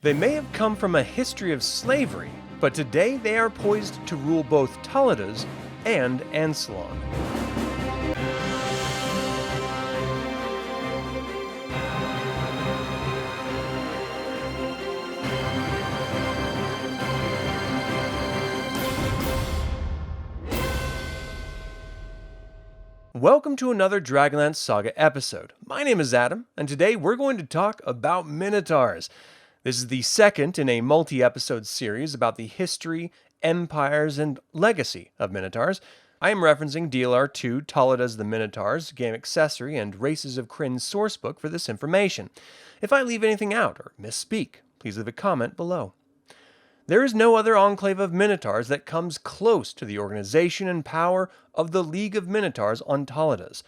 They may have come from a history of slavery, but today they are poised to rule both Taladas and Ansalon. Welcome to another DragonLance Saga episode. My name is Adam, and today we're going to talk about Minotaurs. This is the second in a multi-episode series about the history, empires, and legacy of Minotaurs. I am referencing DLR2 Taladas the Minotaurs, game accessory, and Races of Krynn sourcebook for this information. If I leave anything out or misspeak, please leave a comment below. There is no other enclave of Minotaurs that comes close to the organization and power of the League of Minotaurs on Taladas.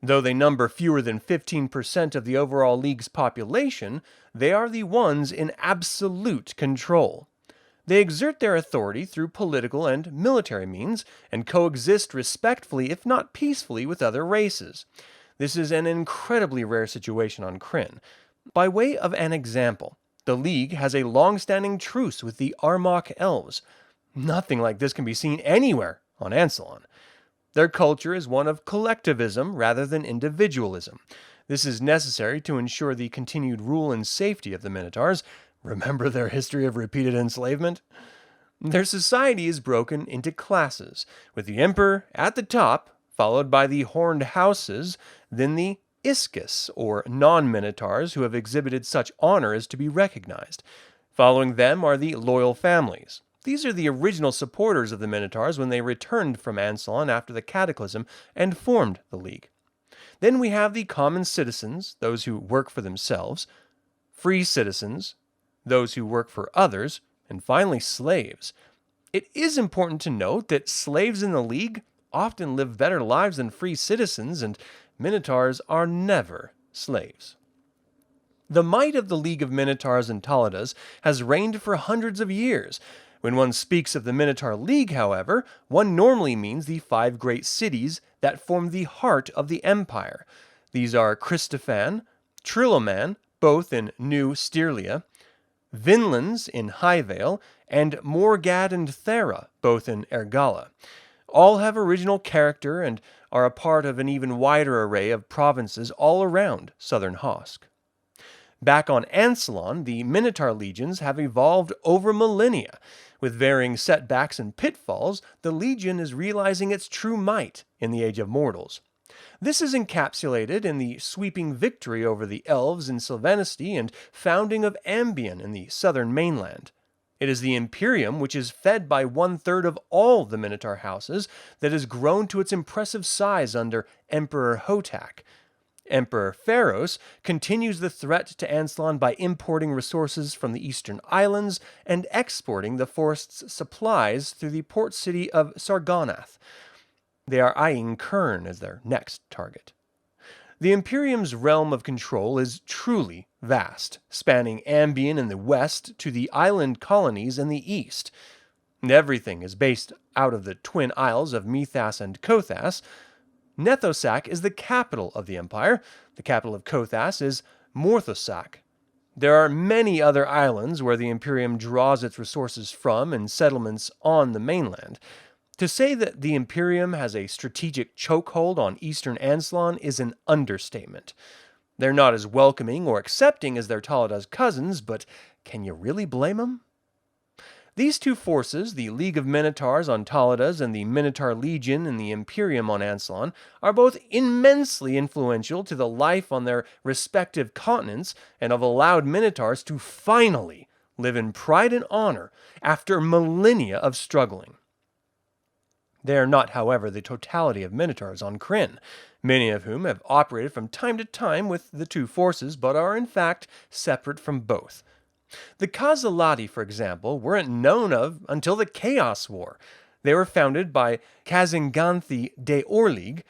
Though they number fewer than 15% of the overall League's population, they are the ones in absolute control. They exert their authority through political and military means, and coexist respectfully if not peacefully with other races. This is an incredibly rare situation on Krynn. By way of an example, the League has a long-standing truce with the Armach elves. Nothing like this can be seen anywhere on Ansalon. Their culture is one of collectivism rather than individualism. This is necessary to ensure the continued rule and safety of the Minotaurs. Remember their history of repeated enslavement? Their society is broken into classes, with the Emperor at the top, followed by the horned houses, then the iskis, or non-Minotaurs who have exhibited such honor as to be recognized. Following them are the loyal families. These are the original supporters of the Minotaurs when they returned from Ansalon after the Cataclysm and formed the League. Then we have the common citizens, those who work for themselves, free citizens, those who work for others, and finally slaves. It is important to note that slaves in the League often live better lives than free citizens, and Minotaurs are never slaves. The might of the League of Minotaurs and Taladas has reigned for hundreds of years. When one speaks of the Minotaur League, however, one normally means the 5 great cities that form the heart of the empire. These are Christophan, Triloman, both in New Styria, Vinlands in Highvale, and Morgad and Thera, both in Ergala. All have original character and are a part of an even wider array of provinces all around southern Hosk. Back on Ansalon, the Minotaur legions have evolved over millennia. With varying setbacks and pitfalls, the legion is realizing its true might in the Age of Mortals. This is encapsulated in the sweeping victory over the elves in Sylvanesti and founding of Ambien in the southern mainland. It is the Imperium, which is fed by 1/3 of all the Minotaur houses, that has grown to its impressive size under Emperor Hotak. Emperor Pharos continues the threat to Ansalon by importing resources from the eastern islands and exporting the forest's supplies through the port city of Sargonath. They are eyeing Krynn as their next target. The Imperium's realm of control is truly vast, spanning Ambien in the west to the island colonies in the east. Everything is based out of the twin isles of Mithas and Kothas. Nethosak is the capital of the empire. The capital of Kothas is Morthosak. There are many other islands where the Imperium draws its resources from and settlements on the mainland. To say that the Imperium has a strategic chokehold on eastern Ansalon is an understatement. They're not as welcoming or accepting as their Taladas cousins, but can you really blame them? These two forces, the League of Minotaurs on Taladas and the Minotaur Legion in the Imperium on Ansalon, are both immensely influential to the life on their respective continents and have allowed Minotaurs to finally live in pride and honor after millennia of struggling. They are not, however, the totality of Minotaurs on Krynn, many of whom have operated from time to time with the two forces, but are in fact separate from both. The Causalati, for example, weren't known of until the Chaos War. They were founded by Kazinganthi de Orlig.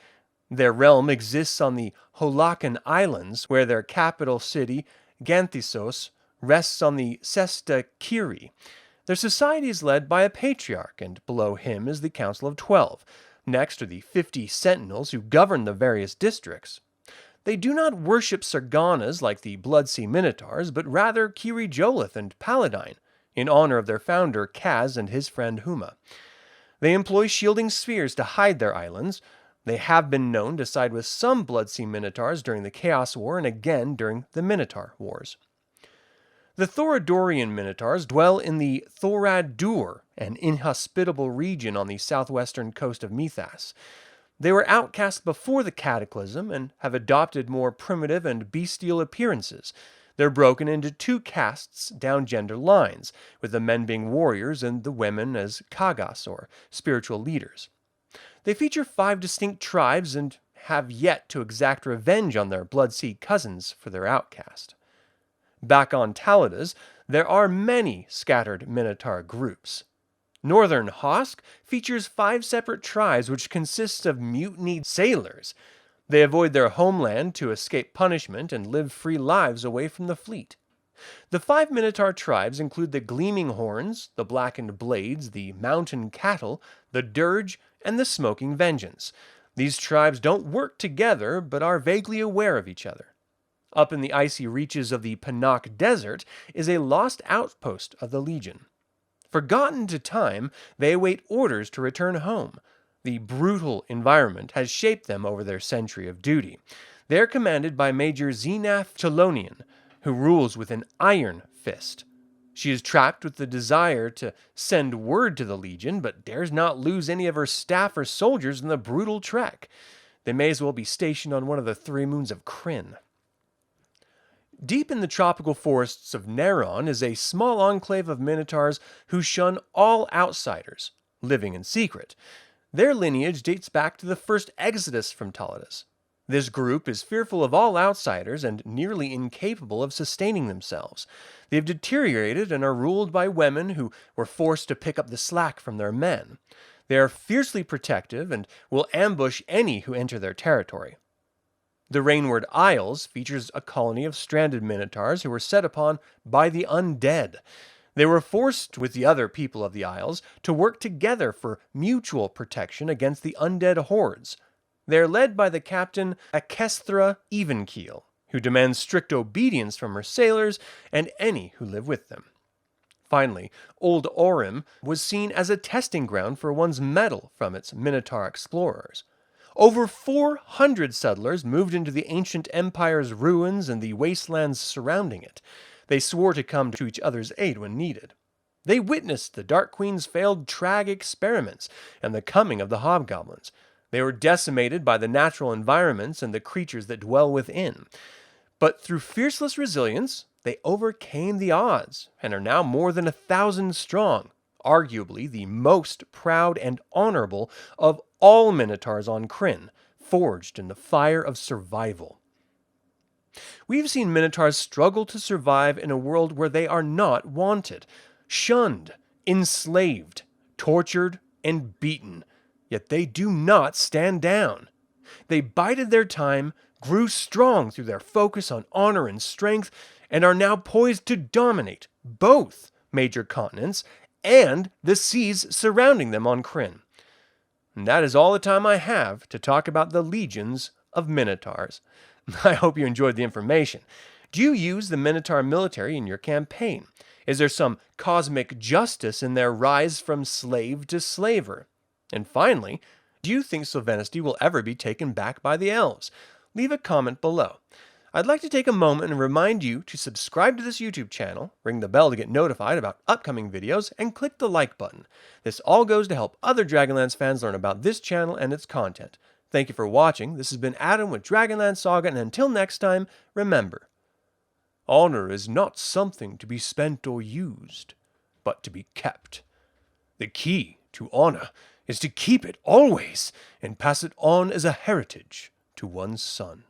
Their realm exists on the Holakan Islands, where their capital city, Ganthisos, rests on the Sesta Kiri. Their society is led by a patriarch, and below him is the Council of 12. Next are the 50 sentinels who govern the various districts. They do not worship Sarganas like the Bloodsea Minotaurs, but rather Kiri-Jolith and Paladine, in honor of their founder Kaz and his friend Huma. They employ shielding spheres to hide their islands. They have been known to side with some Bloodsea Minotaurs during the Chaos War and again during the Minotaur Wars. The Thoradorian Minotaurs dwell in the Thoradur, an inhospitable region on the southwestern coast of Mythas. They were outcast before the Cataclysm and have adopted more primitive and bestial appearances. They're broken into two castes down gender lines, with the men being warriors and the women as kagas, or spiritual leaders. They feature 5 distinct tribes and have yet to exact revenge on their Bloodsea cousins for their outcast. Back on Taladas, there are many scattered Minotaur groups. Northern Hosk features 5 separate tribes which consist of mutinied sailors. They avoid their homeland to escape punishment and live free lives away from the fleet. The 5 Minotaur tribes include the Gleaming Horns, the Blackened Blades, the Mountain Cattle, the Dirge, and the Smoking Vengeance. These tribes don't work together, but are vaguely aware of each other. Up in the icy reaches of the Panak Desert is a lost outpost of the Legion. Forgotten to time, they await orders to return home. The brutal environment has shaped them over their century of duty. They are commanded by Major Zenaf Chelonian, who rules with an iron fist. She is trapped with the desire to send word to the Legion, but dares not lose any of her staff or soldiers in the brutal trek. They may as well be stationed on one of the 3 moons of Krynn. Deep in the tropical forests of Nehrun is a small enclave of Minotaurs who shun all outsiders, living in secret. Their lineage dates back to the first exodus from Taladas. This group is fearful of all outsiders and nearly incapable of sustaining themselves. They have deteriorated and are ruled by women who were forced to pick up the slack from their men. They are fiercely protective and will ambush any who enter their territory. The Rainword Isles features a colony of stranded Minotaurs who were set upon by the undead. They were forced, with the other people of the Isles, to work together for mutual protection against the undead hordes. They are led by the captain Akesthra Evenkeel, who demands strict obedience from her sailors and any who live with them. Finally, Old Aurim was seen as a testing ground for one's mettle from its Minotaur explorers. Over 400 settlers moved into the ancient empire's ruins and the wastelands surrounding it. They swore to come to each other's aid when needed. They witnessed the Dark Queen's failed Trag experiments and the coming of the hobgoblins. They were decimated by the natural environments and the creatures that dwell within. But through fierceless resilience, they overcame the odds and are now more than 1,000 strong, arguably the most proud and honorable of all Minotaurs on Krynn, forged in the fire of survival. We've seen Minotaurs struggle to survive in a world where they are not wanted, shunned, enslaved, tortured, and beaten, yet they do not stand down. They bided their time, grew strong through their focus on honor and strength, and are now poised to dominate both major continents and the seas surrounding them on Krynn. And that is all the time I have to talk about the legions of Minotaurs. I hope you enjoyed the information. Do you use the Minotaur military in your campaign? Is there some cosmic justice in their rise from slave to slaver? And finally, do you think Sylvanesti will ever be taken back by the elves? Leave a comment below. I'd like to take a moment and remind you to subscribe to this YouTube channel, ring the bell to get notified about upcoming videos, and click the like button. This all goes to help other Dragonlance fans learn about this channel and its content. Thank you for watching. This has been Adam with DragonLance Saga, and until next time, remember, honor is not something to be spent or used, but to be kept. The key to honor is to keep it always and pass it on as a heritage to one's son.